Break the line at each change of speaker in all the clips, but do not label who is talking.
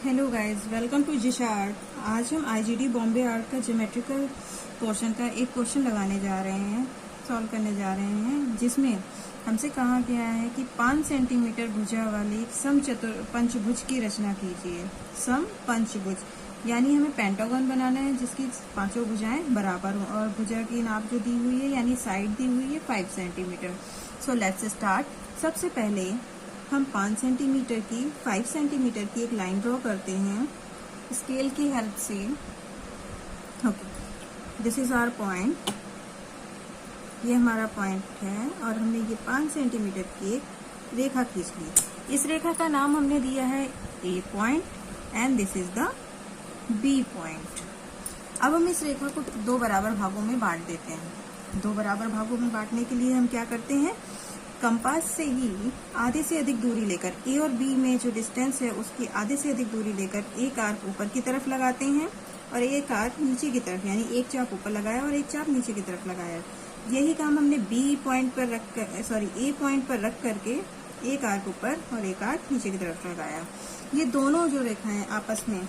Hello guys, welcome to Jisha art. आज हम IGD Bombay art का ज्योमेट्रिकल पोर्शन का एक क्वेश्चन लगाने जा रहे हैं, सॉल्व करने जा रहे हैं, जिसमें हमसे कहा गया है कि 5 सेंटीमीटर भुजा वाली पंचभुज की रचना कीजिए। सम पंचभुज यानी हमें पेंटागन बनाना है जिसकी पांचों भुजाएं बराबर हों और भुजा की नाप जो दी हुई है यानी साइड दी हुई है 5 सेंटीमीटर। So let's start. सबसे पहले हम 5 सेंटीमीटर की 5 सेंटीमीटर की एक लाइन ड्रॉ करते हैं स्केल की हेल्प से। Okay, this is our point. ये हमारा पॉइंट है और हमने ये 5 सेंटीमीटर की एक रेखा खींच ली। इस रेखा का नाम हमने दिया है A point and this is the B point. अब हम इस रेखा को 2 बराबर भागों में बांट देते हैं। 2 बराबर भागों में बांटने के लिए हम क्या करते हैं, कंपास से ही आधे से अधिक दूरी लेकर ए और बी में जो डिस्टेंस है उसकी आधे से अधिक दूरी लेकर एक आर्क ऊपर की तरफ लगाते हैं और एक आर्क नीचे की तरफ, यानी एक चाप ऊपर लगाया और एक चाप नीचे की तरफ लगाया। यही काम हमने ए पॉइंट पर रख करके एक आर्क ऊपर और एक आर्क नीचे की तरफ लगाया। ये दोनों जो रेखाएं आपस में,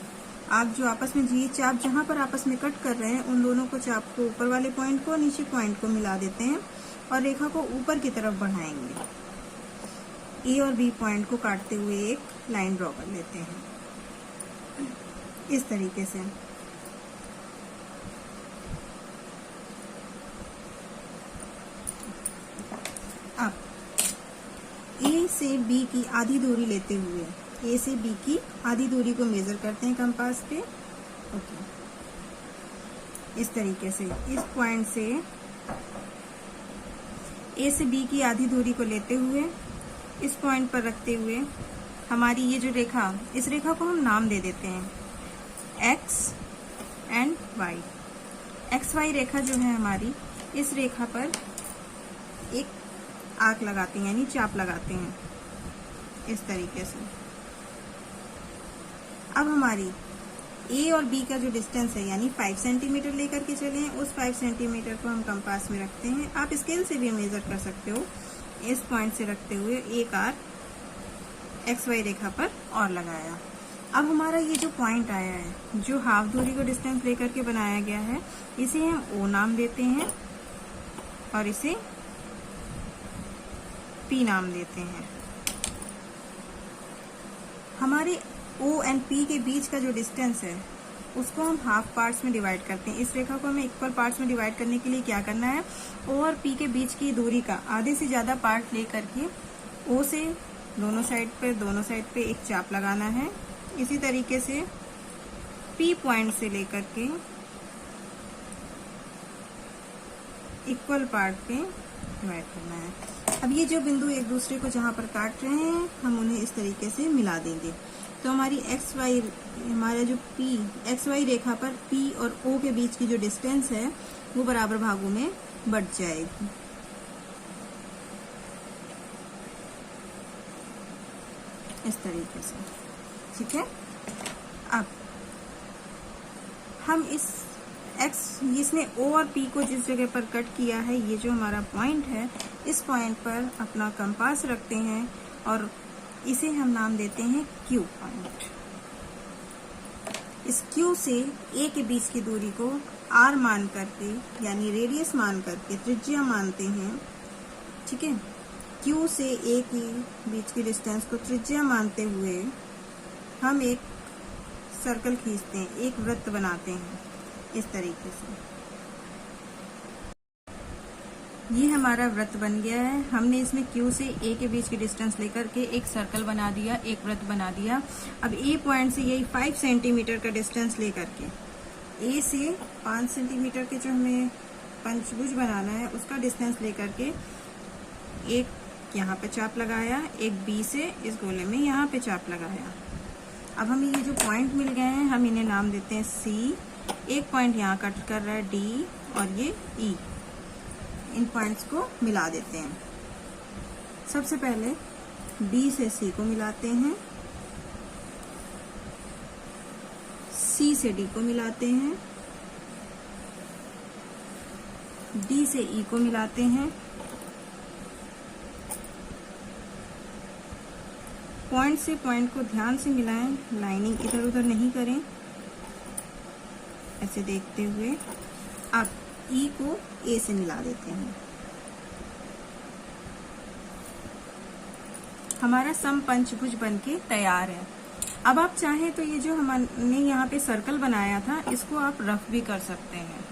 आप जो आपस में ये चाप जहां पर आपस में कट कर रहे हैं उन दोनों को चाप को ऊपर वाले पॉइंट को नीचे पॉइंट को मिला देते हैं और रेखा को ऊपर की तरफ बढ़ाएंगे। ए और बी पॉइंट को काटते हुए एक लाइन ड्रॉ कर लेते हैं इस तरीके से। अब ए से बी की आधी दूरी लेते हुए ए से बी की आधी दूरी को मेजर करते हैं कंपास पे। ओके, इस तरीके से इस पॉइंट से ए से बी की आधी दूरी को लेते हुए इस पॉइंट पर रखते हुए हमारी ये जो रेखा, इस रेखा को हम नाम दे देते हैं X and Y. X Y रेखा जो है हमारी, इस रेखा पर एक आर्क लगाते हैं यानी चाप लगाते हैं इस तरीके से। अब हमारी ए और बी का जो डिस्टेंस है यानी 5 सेंटीमीटर लेकर के चले हैं, उस 5 सेंटीमीटर को हम कंपास में रखते हैं। आप स्केल से भी मेजर कर सकते हो। इस पॉइंट से रखते हुए एक आर्क एक्स वाई रेखा पर और लगाया। अब हमारा ये जो पॉइंट आया है, जो हाफ दूरी को डिस्टेंस लेकर के बनाया गया है, इसे हम ओ नाम देते हैं और इसे पी नाम देते हैं। हमारे O एंड P के बीच का जो डिस्टेंस है उसको हम हाफ पार्ट्स में डिवाइड करते हैं। इस रेखा को हमें इक्वल पार्ट्स में डिवाइड करने के लिए क्या करना है, O और P के बीच की दूरी का आधे से ज्यादा पार्ट लेकर के O से दोनों साइड पे एक चाप लगाना है। इसी तरीके से P पॉइंट से लेकर के इक्वल पार्ट पे डिवाइड करना है। अब ये जो बिंदु एक दूसरे को जहां पर काट रहे हैं हम उन्हें इस तरीके से मिला देंगे। तो हमारी हमारा जो एक्स वाई रेखा पर P और O के बीच की जो डिस्टेंस है वो बराबर भागों में बढ़ जाएगी। इस तरीके से, ठीक है। अब हम इसने O और P को जिस जगह पर कट किया है, ये जो हमारा पॉइंट है, इस पॉइंट पर अपना कंपास रखते हैं और इसे हम नाम देते हैं Q पॉइंट। इस Q से A के बीच की दूरी को R मान करके यानी रेडियस मान करके त्रिज्या मानते हैं, ठीक है। Q से A के बीच की डिस्टेंस को त्रिज्या मानते हुए हम एक सर्कल खींचते हैं, एक वृत्त बनाते हैं इस तरीके से। ये हमारा वृत्त बन गया है। हमने इसमें Q से A के बीच की डिस्टेंस लेकर के एक सर्कल बना दिया, एक वृत्त बना दिया। अब A पॉइंट से यही 5 सेंटीमीटर का डिस्टेंस लेकर के A से 5 सेंटीमीटर के जो हमें पंचभुज बनाना है उसका डिस्टेंस लेकर के एक यहाँ पे चाप लगाया, एक B से इस गोले में यहाँ पे चाप लगाया। अब हमें ये जो पॉइंट मिल गए हैं हम इन्हें नाम देते हैं C। एक पॉइंट यहाँ कट कर रहा है D और ये E। इन पॉइंट्स को मिला देते हैं। सबसे पहले B से C को मिलाते हैं, C से D को मिलाते हैं, D से E को मिलाते हैं, पॉइंट से पॉइंट को ध्यान से मिलाएं, लाइनिंग इधर उधर नहीं करें। ऐसे देखते हुए आप ई को ए से मिला देते हैं। हमारा समपंचभुज बनके तैयार है। अब आप चाहें तो ये जो हमने यहाँ पे सर्कल बनाया था इसको आप रफ भी कर सकते हैं।